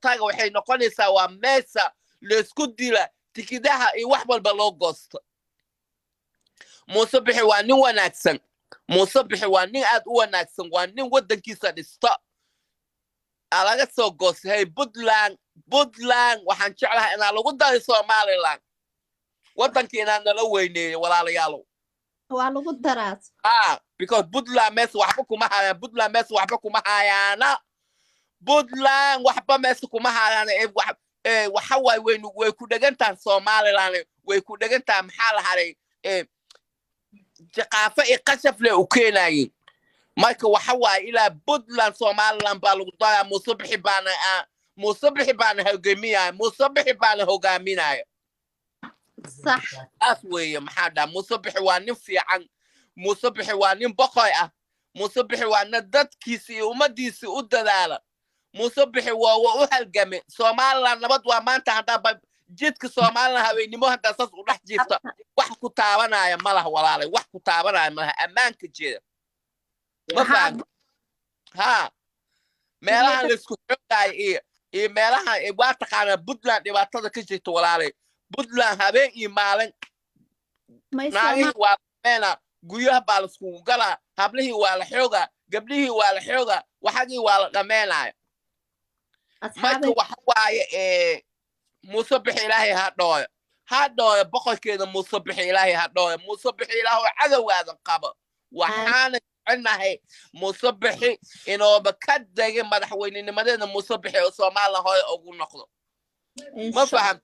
taga waxay noqonaysaa waa meesa laysku dila tikidaha iyo wax walba loo goosto muuse bixi waa nin wanaagsan muuse bixi waa nin aad u wanaagsan waa nin waddankiisa dhista alaga soo goostay hey puntland waxaan jeclahay inaa lagu daray somaliland waddankii inaa nala weyneeyo walaalayaalow waa lagu daraas because puntland meesa waxba kuma hayaan puntland meesa waxba kuma hayaana puntland waxba meesa kuma hayaan waxa waay way ku dhegantahan somaliland way ku dhegantahan maxaa la haray jaqaafo iyo qashaf le u keenayin marka waxa waaye ilaa puntland somaliland baa lagu daraa muuse bixi baana hogaaminaya sax saas weeye maxaa dhaa muuse bixi waa nin fiican muuse bixi waa nin boqoy ah muuse bixi waa nin dadkiisi iyo ummadiisi u dadaala muuse bixi waa u halgame somaliland nabad waa maanta haddaa jidka somaliland haweennimo haddaa saas u dhex jiifta wax ku taabanaya malaha walaalay wax ku taabanaya malaha ammaanka jeeda ma fahan meelahan laisku xogaayo iyo meelahan waa taqaanaa puntland dhibaatada ka jirta walaalay puntland habeen iyo maalin naagihii waa lameena guryaha baa laiskugu galaa hablihii waa la xoogaa gabdhihii waa la xoogaa waxagii waa la dhameenaya marka waxa waaye muuse bixi ilaahay ha dhooyo boqorkeeda muuse bixi ilaahay ha dhooyo muuse bixi ilaahoo cadowgaadan qabo waxaana jecelnahay muuse bixi inooba ka degay madaxweynenimadeeda muuse bixi oo somaliland hore ugu noqdo ma faham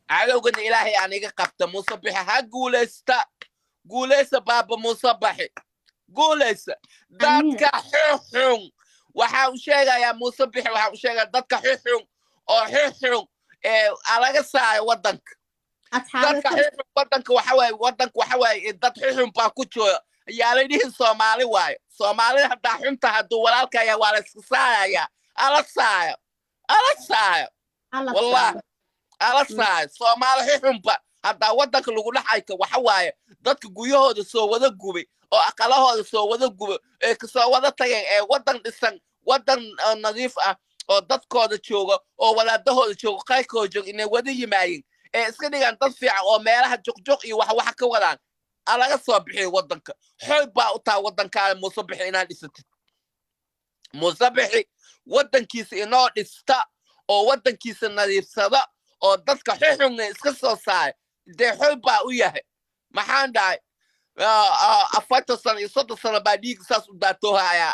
cadowgana ilaahay aan iga qabta muuse bixi ha guulaysta baaba muuse bixi guulaysta dadka xuxun waxaa u sheegayaa muuse bixi waxaa u sheegaya dadka xuxun oo xuxun alaga saayo waddanka dadka xuxun waddanka waxa waaye dad xuxun baa ku jooga yaaladhihin soomaali waayo soomaalida haddaa xunta hadduu walaalkaya waa la iska saayaya ala saayo wallahi ala saayo soomaali xuxunba haddaa waddanka lagu dhaxayka waxa waaye dadka guryahooda soo wada gubay oo aqalahooda soo wada gubay ee kasoo wada tageen ee waddan dhisan waddan nadiif ah oo dadkooda jooga oo walaadahooda jooga qayrkooda jooga inay wada yimaayeen ee iska dhigaan dad fiican oo meelaha juqjuq iyo waxa ka wadaan alaga soo bixiyo waddanka xoog baa u taha waddankaada muuse bixi inaad dhisatid muuse bixi waddankiisa inoo dhista oo waddankiisa nadiifsada oo dadka xuxunna iska soo saara dee xoog baa u yahay maxaan dhahay 40 sano iyo 30 sano baa dhiig saas u daatoohaya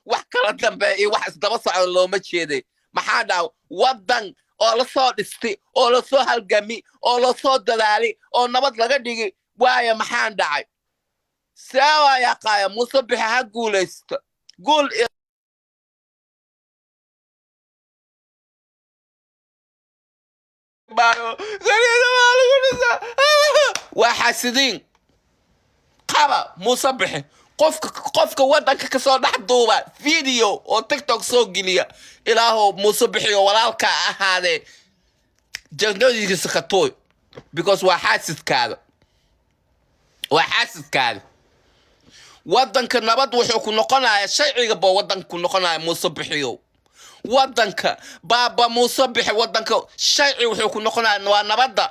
wax kala dambe iyo wax isdaba socda looma jeeday maxaa dhahay waddan oo la soo dhistay oo la soo halgami oo la soo dadaalay oo nabad laga dhigay waayo maxaan dhacay saawa yaqaaya muuse bixi ha guulaysta guul waa xasidiin qaba muuse bixi qofka waddanka kasoo dhex duuba video oo tiktok soo geliya ilaahow muuse bixi oo walaalka ahaadee jannadiisa ka tooy because waa xaasidkaada waddanka nabad wuxuu ku noqonayaa sharciga baa waddanka ku noqonaya muuse bixiyow waddanka baaba muuse bixi waddanka sharci wuxuu ku noqonayaa waa nabadda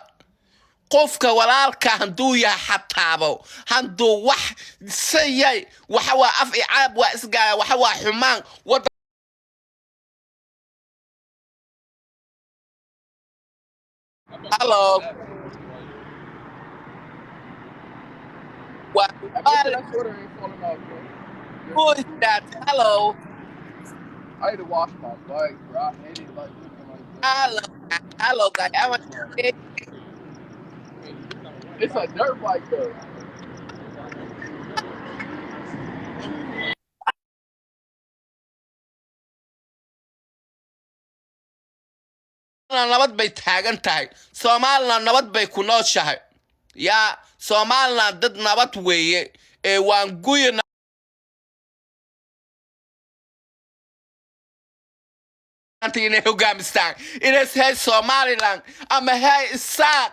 qofka walaalka handuu yahay xataabo handuu wax sayay waxa waa af icaab waa isgaaya waxa waa xumaan hello what who is that? Hello. I had to wash my legs, bro. I hated like looking like that. Hello, guys. It's a dirt bike though. nabad bay taagan tahay Soomaaliland nabad bay ku nooshahay yaa Soomaaliland dad nabad weeye ee waan guyna inay hogaamistaan inay hay Somaliland ama hay Isaaq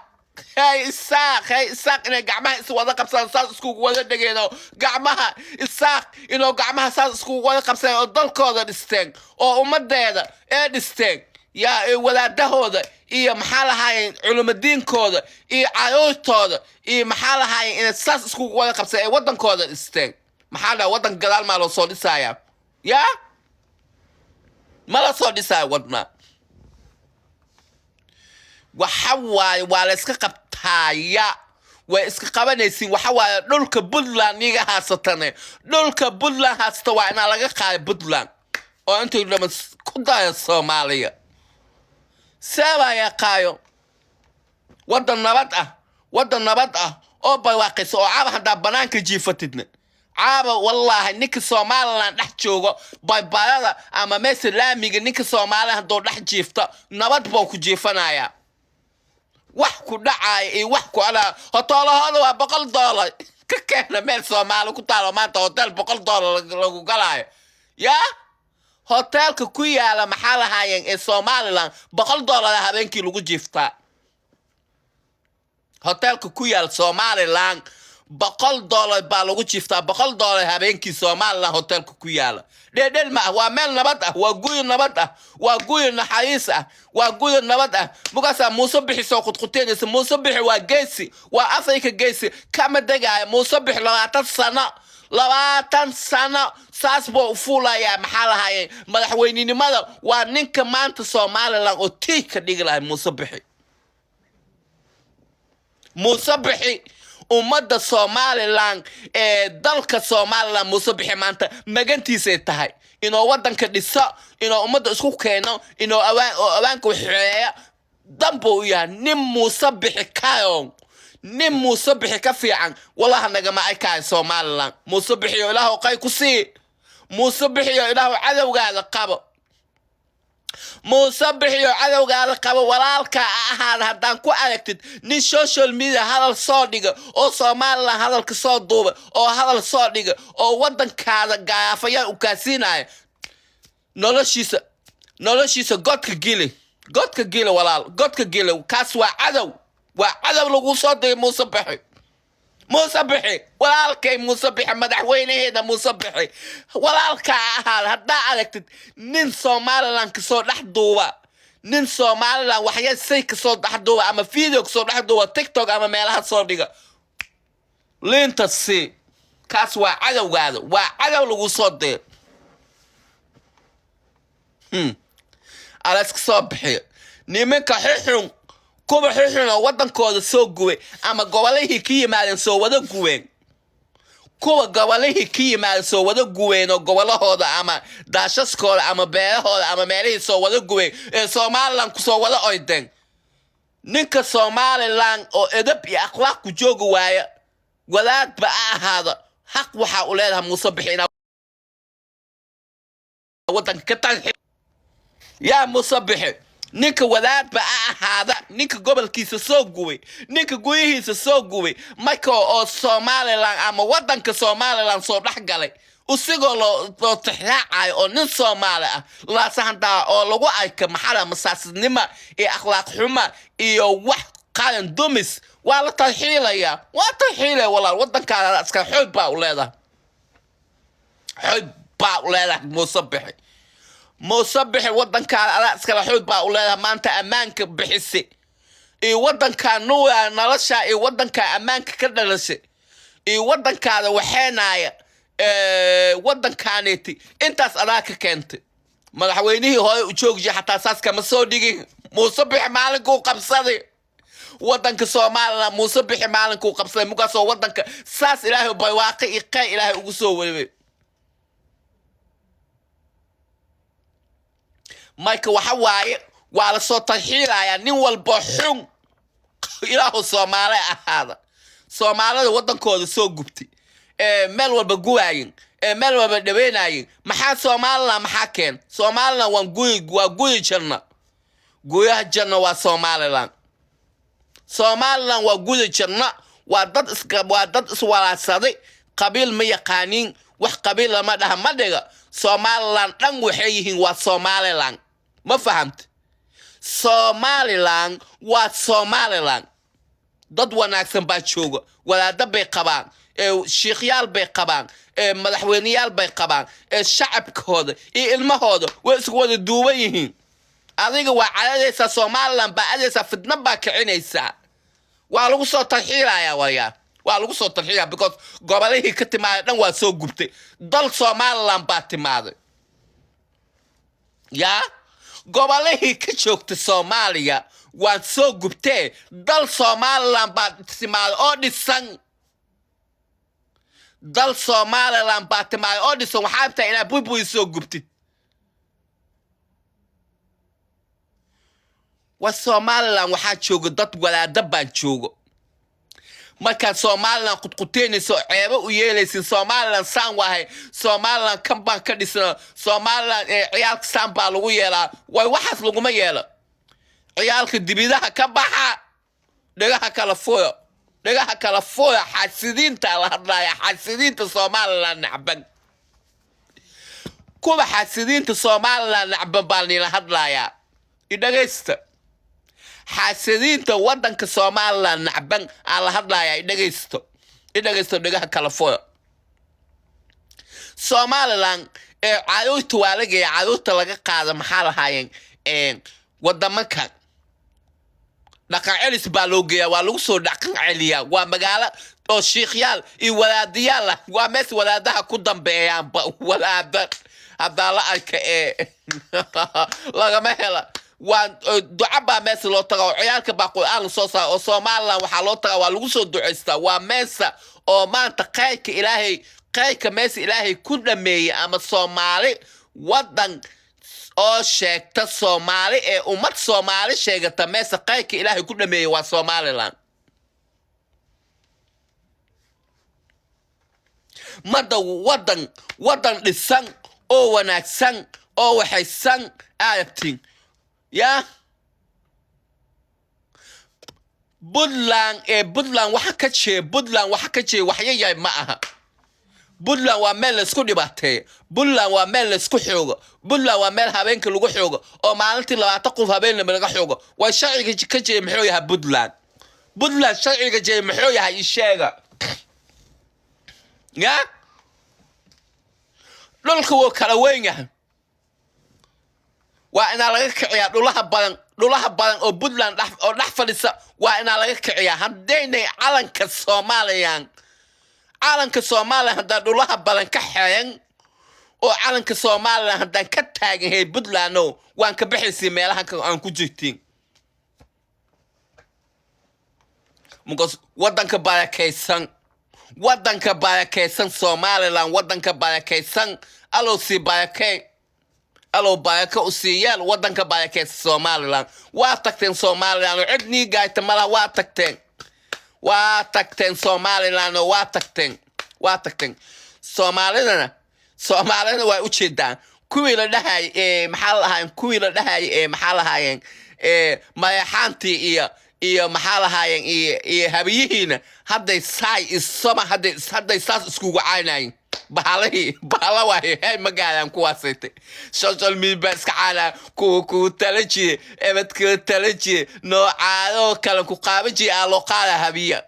هاي إساق إنه قعمها إسوا ذا قبسان ساس اسكو ولا دقينو قعمها إساق إنه قعمها ساس اسكو ولا قبسان الضل كودا دستين أو أمد هذا إيه دستين يا ولا دهودا إيه محل هاي علوم الدين كودا إيه عيوش كودا إيه محل هاي إن ساس اسكو ولا قبسان إيه ودن كودا دستين محل ودن قلال مالو صودي سايا يا مالا صودي سايا ودنا وحواي ولا إسكا قبتايا وإسكا قبانيسين وحواي دولك بودلان نيغا هاستاني دولك بودلان هاستوا إنا لغا قاي بودلان oo inta lama ku dayo Soomaaliya sabaya qaayo wadan nabad ah oo barwaaqis oo caab hada banaanka jiifatidna caaba wallahi ninka Soomaaliland dhex joogo baybayada ama meesha laamiga ninka Soomaaliland hadoo dhex jiifta nabad buu ku jiifanaya wax ku dhacay ee wax ku ala hotoolahooda waa $100 ka keena meel Soomaali ku taalo maanta hotel $100 lagu galaayo yaa hotelka ku yaala maxaa lahaayeen ee Somaliland $100 habeenkii lagu jiiftaa hotelka ku yaal Somaliland $100 baa lagu jiiftaa $100 habeenkii Somaliland hotelka ku yaala dheedhel ma waa meel nabad ah waa guyo nabad ah waa guyo naxariis ah waa guyo nabad ah mugaasa Muuse bixi soo qudquteenaysa Muuse bixi waa geesi waa Afrika geesi kama dagaaya Muuse bixi 20 sano saas buu fuulaya maxaa lahaayeen madaxweynenimada waa ninka maanta Somaliland oo tiika dhigi lahay Muuse bixi ummadda Somaliland ee dalka Somaliland Muuse bixi maanta magantiisa tahay inoo wadanka dhiso inoo ummadda isku keeno inoo awaanka waxeeya dambo u yahay nin Muuse bixi kayo nin Muuse bixi ka fiican wallahi naga ma ay kaay Somaliland Muuse bixi ilaahu qay ku sii Muuse bixi ilaahu cadawgaada qabo Muuse bixi cadawgaada qabo walaalka ahaan hadaan ku aragtid nin social media hadal soo dhiga oo Somaliland hadalka soo duuba oo hadal soo dhiga oo wadankaada gaafaya u kaasinaay noloshiisa godka gili walaal godka gili kaas waa cadow وعدم لغو صدي Muuse bixi walaalkay Muuse bixi madaxweynaheeda Muuse bixi walaalka ahaan hadaa aragtid nin Somaliland ka soo dhaxduuba nin Somaliland waxya say ka soo dhaxduuba ama video ka soo dhaxduuba TikTok ama meelaha soo dhiga linta si kaas waa cadawgaada waa cadaw lagu soo dee alaska soo bixi nimanka xixun kuba xixuna wadankooda soo guwe ama gobolihii ka yimaadeen soo wada guween kuwa gobolihii ka yimaadeen soo wada guween oo gobolahooda ama daashaskooda ama beelahooda ama meelihii soo wada guween ee Somaliland ku soo wada oydeen ninka Somaliland oo edeb iyo akhlaaq ku joogo waaya walaad ba ahaada xaq waxa uu leeyahay Muuse bixina wadanka ka tag yaa Muuse bixi ninka wadaad ba ahaada ninka gobolkiisa soo guway ninka guyihiisa soo guway marka oo Somaliland ama wadanka Somaliland soo dhaxgalay usigoo loo tixraacay oo nin Soomaali ah la saxanta oo lagu ayka maxala masaasidnima ee akhlaaq xuma iyo wax qalan dumis waa la tarxiilaya waa tarxiilay walaal wadanka aska xoog baa u leedahay Muuse bixi wadanka ala iskala xoog baa u leedahay maanta amaanka bixisi ee wadanka nuuya nolosha ee wadanka amaanka ka dhalashay ee wadankaada waxeenaya wadankaaneti intaas adaa ka keentay madaxweynihii hore u joogay xataa saas kama soo dhigin Muuse bixi maalinkuu qabsaday wadanka Somaliland Muuse bixi maalinkuu qabsaday mugaas oo wadanka saas ilaahay bay waaqi iqay ilaahay ugu soo wareey Mike waxa waaye waa la soo tarxiilaya nin walba xun ilaahu Soomaali ahaada Soomaalida wadankooda soo gubtay meel walba guwaayin meel walba dhaweenayin maxaa Somaliland maxaa keen Somaliland waa guuy janna guuyaha janna waa Somaliland waa guuy janna waa dad iswalaadsaday qabiil ma yaqaanin wax qabiil lama dhaha ma dhiga Somaliland dhan waxay yihiin waa Somaliland ma fahamta Somaliland waa Somaliland dad wanaagsan baa jooga walaada bay qabaan shiikhyaal bay qabaan madaxweyneyaal bay qabaan shacabkooda iyo ilmahooda way isku wada duuban yihiin adiga waa caladaysaa Somaliland baa adaysaa fidna baa kicinaysaa waa lagu soo tarxiilayaa waya waa lagu soo tarxiilayaa because gobolihii ka timaaday dhan waa soo gubtay dal Somaliland baa timaaday ya gobolihii ka joogtay Soomaaliya waan soo gubtay dal Somaliland baa timaaday oo dhisan dal Somaliland baa timaaday oo dhisan waxaa tahay inaad buy soo gubtid Somaliland waxaa jooga dad walaada baan joogo marka Somaliland qudquteenayso ceebo u yeelaysin Somaliland saan wahay Somaliland kan baan ka dhisna Somaliland ciyaalka saan baa lagu yeelaa way waxaas laguma yeelo ciyaalka dibidaha ka baxa dhagaha kala fooyo xasidiinta la hadlaya xasidiinta Somaliland nacban kuwa xasidiinta Somaliland nacban baa la hadlaya idageysta xasidiinta wadanka Somaliland nacban ala hadlaya idageysto dhagaha kala fooyo Somaliland caayuurta waa laga caayuurta laga qaada maxaa lahaayeen wadamanka dhaqan celis baa loo geeyaa waa lagu soo dhaqan celiyaa waa magaalo oo shiikhyaal iyo walaadayaal ah waa mees walaadaha ku dambeeyaan walaada hadda la arka lagama hela waan duca baa mees loo tagaa ciyaalka baa quraan soo saa oo Somaliland waxa loo tagaa waa lagu soo duceystaa waa meesa oo maanta qayrka mees ilaahay ku dhameeyay ama Soomaali wadan oo sheegta Soomaali ummad Soomaali sheegata meesa qayrka ilaahay ku dhameeyay waa Somaliland mada wadan dhisan oo wanaagsan oo waxaysan aadabtiin ya Puntland waxa ka jee waxyay ma aha Puntland waa meel isku dhibaatay Puntland waa meel isku xoogo Puntland waa meel habeenka lagu xoogo oo maalintii 20 qof habeenna laga xoogo way sharciga ka jee maxuu yahay Puntland sharciga jee maxuu yahay sheega ya dhulka wuu kala weyn yahay waa ina laga kiciyaa dhulaha badan oo Puntland dhax fadhisa waa ina laga kiciyaa hadeynay calanka Soomaaliya hadda dhulaha badan ka xeeyan oo calanka Soomaaliya hadda ka taagan hay Puntland waan ka bixisay meelaha aan ku jirtiin mugos wadanka barakaysan Somaliland wadanka barakaysan alo baraka u siiyaan wadanka barakaysan Somaliland waa tagteen Somaliland cidni gaayta mala waa tagteen Somaliland waa tagteen Soomaalina way u jeedaan kuwii la dhahay maxaa lahaayeen mayaxaantii iyo maxaa lahaayeen iyo habiyihiina hadday saas iskugu caynayeen bahala waaye hay magaalaan kuwaasaytay social media iska caana ku talaji ebadka talaji noocaado kala ku qaabaji loo qaada habiya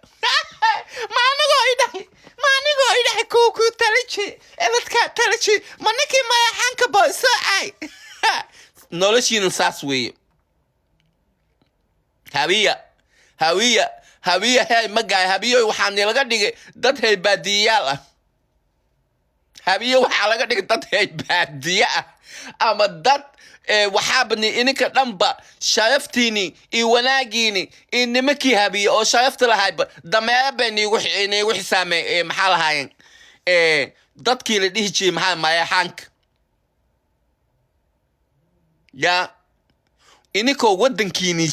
maanigo idahay ku talaji ebadka talaji manaki mayaxanka boo soo ay noloshiina saas weeye hawiya hay magaay habiyo waxaan laga dhigay dad hay baadiyaal ah habiyo waxa laga dhigay dad hay baadiya ah ama dad waxaabni ininka dhanba sharaftiini iyo wanaagiini inimakii habiyo oo sharafta lahayba dameera been igu xisaamay maxaa lahaayeen dadkii la dhihi jiray maxaa mayaxanka ya inikoo wadankiini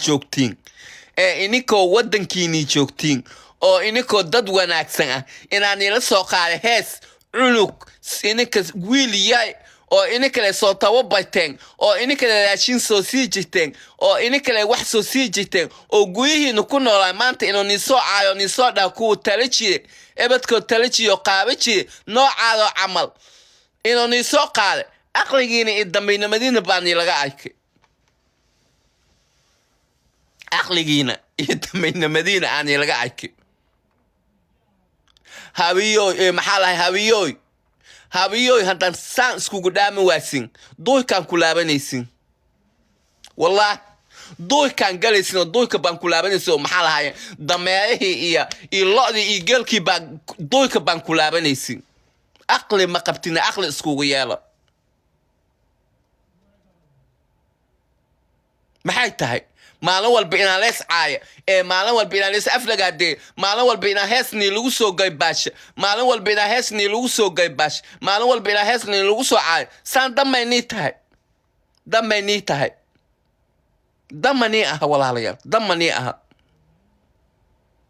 joogtiin oo inikoo dad wanaagsan ah inaan ila soo qaaday hees cunug ininka wiil yaay oo inikale soo tababarteen oo inikale raashin soo sii jirteen oo inikale wax soo sii jirteen oo guyihiina ku noolaa maanta inuu nin soo caayo nin soo dhaa kuwa tala jire ebadkoo tala jiyo qaaba jire noocaadoo camal inuu nin soo qaaday aqligiina iyo dambaynimadiina baa nii laga arkay caqligiina iyo damaynimadiina aanay laga arkin hawiyoy maxaa lahay hawiyoy haddaan saan iskugu dhaami waasin duykaan ku laabanaysin والله دوي كان جالسين دوي كبان كلابنيسو محل هاي دمائه إياه اللقطة يجيل كي بان دوي كبان كلابنيسين أقل ما قبتنا أقل إسكوغيالا ما هاي تهي ما لول بينا ليس عاية ما لول بينا ليس أفلق عدي ما لول بينا هسني لوسو جاي باش ما لول بينا هسني لوسو جاي باش ما لول بينا هسني لوسو عاية سان دمني تهي damani aha walaalayaal damani aha